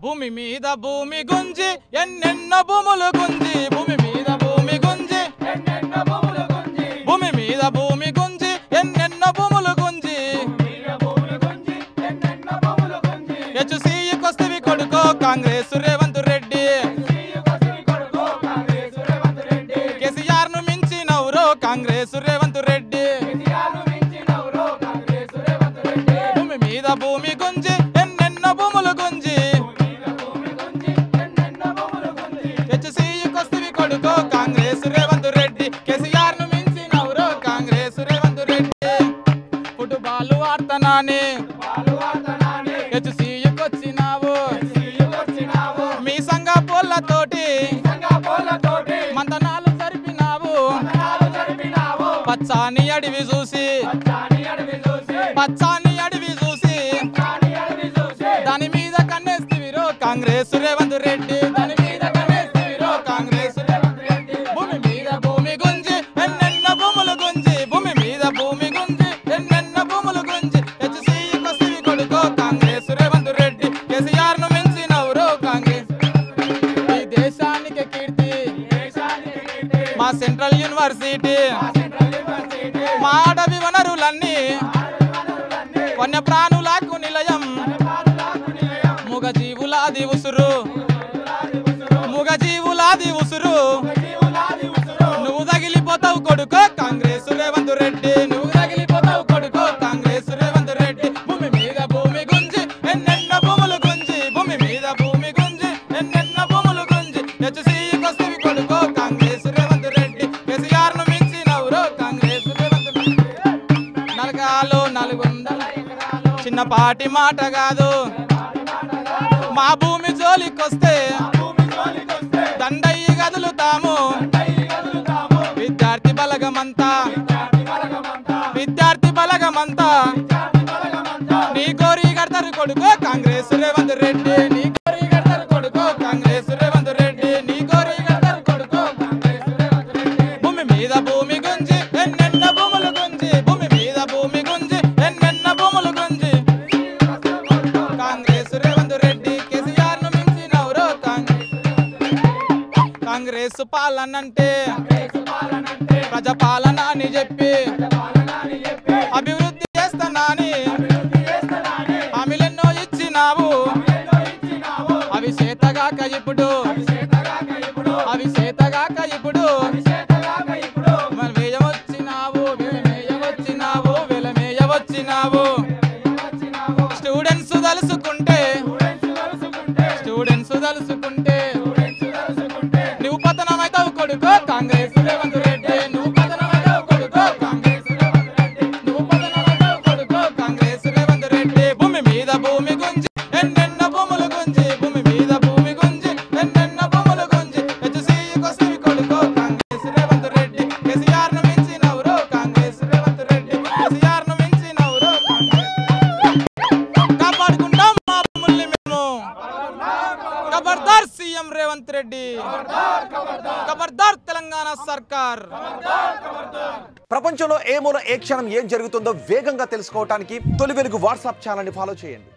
భూమి మీద భూమి గుంజి ఎన్నెన్నో భూములు గుంజి భూమి మీద భూమి గుంజి ఎన్నెన్నో భూములు గుంజి భూమి మీద భూమి గుంజి ఎన్నెన్నో భూములు గుంజి హెచ్‌సీకొస్తవి కొడుకో కాంగ్రెస్ రేవంత్ రెడ్డి కేసీఆర్ ను మించినవురో కాంగ్రెస్ రేవంత్ రెడ్డి భూమి మీద భూమి గుంజి ఎన్నెన్నో భూములు గుంజి హెచ్‌సీకొస్తవి కొడుకో కాంగ్రెస్ రేవంత్ రెడ్డి కేసీఆర్ ను మించినవురో కాంగ్రెస్ రేవంత్ రెడ్డి ఫుట్బాల్ ఆడతానని హెచ్‌సీకొచ్చినావు మీ సంఘ పోళ్ళతోటి మంతనాలు జరిపినావు పచ్చాని అడవి చూసి పచ్చాని అడవి చూసి దాని మీద కన్నేస్తివిరో కాంగ్రెస్ రేవంత్ రెడ్డి దాని మీద కన్నేస్తివిరో కాంగ్రెస్ రేవంత్ రెడ్డి భూమి మీద భూమి గుంజి ఎన్నెన్నో భూములు గుంజి భూమి మీద భూమి గుంజి ఎన్నెన్నో భూములు గుంజి హెచ్‌సీకొస్తవి కొడుకో కాంగ్రెస్ రేవంత్ రెడ్డి కేసీఆర్ ను మించినవురో కాంగ్రెస్ ఈ దేశానికి కీర్తి మా సెంట్రల్ యూనివర్సిటీ మా అడవి వనరులన్నీ వన్య ప్రాణులకు నిలయం మూగజీవులాది ఉసురు మూగజీవులాది ఉసురు నువ్వు తగిలిపోతావు కొడుకో కాంగ్రెస్ రేవంత్ రెడ్డి నువ్వు తగిలిపోతావు కొడుకో కాంగ్రెస్ రేవంత్ రెడ్డి భూమి మీద భూమి గుంజి ఎన్నెన్నో భూములు గుంజి భూమి మీద భూమి గుంజి ఎన్నెన్నో భూములు గుంజి హెచ్‌సీకొస్తవి కొడుకో కాంగ్రెస్ రేవంత్ రెడ్డి కేసీఆర్ ను మించినవురో కాంగ్రెస్ రేవంత్ రెడ్డి నరకాలు 400 చిన్నపాటి మాట కాదు మా భూమి జోలికొస్తే దండయ్యి గదులుతాము విద్యార్థి బలగమంతా విద్యార్థి బలగమంతా నీ కోరి గడతారు కొడుకో కాంగ్రెస్ రేవంత్ రెడ్డి నీ కోరి గడతారు కొడుకో కాంగ్రెస్ రేవంత్ రెడ్డి నీ కోరి గడతారు కొడుకో కాంగ్రెస్ రేవంత్ రెడ్డి భూమి మీద భూమి గుంజి ఎన్నెన్నో భూములు గుంజి భూమి మీద భూమి గుంజి ఎన్నెన్నో భూములు గుంజి కాంగ్రెస్ రేవంత్ రెడ్డి కేసీఆర్ ను మించినవురో కాంగ్రెస్ పాలనంటే ప్రజాపాలన అని చెప్పి అభివృద్ధి చేస్తానని హామీలెన్నో ఇచ్చినావు అవి చేతగాక ఇప్పుడు అవి చేతగాక ఇప్పుడు వేయవచ్చినావు వెలమేయవచ్చినావు వెలమేయవచ్చినావు స్టూడెంట్స్ తలుసుకుంటే స్టూడెంట్స్ తలుసుకుంటే నువ్వు పతనమైతావు కొడుకో కాంగ్రెస్ రేవంత్ రెడ్డి నువ్వు పతనమైతావు కొడుకో కాంగ్రెస్ రేవంత్ రెడ్డి నువ్వు పతనమైతావు కొడుకో కాంగ్రెస్ రేవంత్ రెడ్డి భూమి మీద భూమి గుంజి ఎన్నెన్నో భూములు గుంజి భూమి మీద భూమి గుంజి ఎన్నెన్నో భూములు గుంజి హెచ్‌సీకొస్తవి కొడుకో కాంగ్రెస్ రేవంత్ రెడ్డి కేసీఆర్ ను మించినవురో కాంగ్రెస్ రేవంత్ రెడ్డి కేసీఆర్ ను మించినవురో కాపాడుకుంటాం మా భూముల్ని మేము ఖబర్దార్ సీఎం రేవంత్ రెడ్డి ఖబర్దార్ తెలంగాణ సర్కార్ ప్రపంచంలో ఏ మూల ఏ క్షణం ఏం జరుగుతుందో వేగంగా తెలుసుకోవడానికి తొలి వెలుగు వాట్సాప్ ఛానల్ ని ఫాలో చేయండి.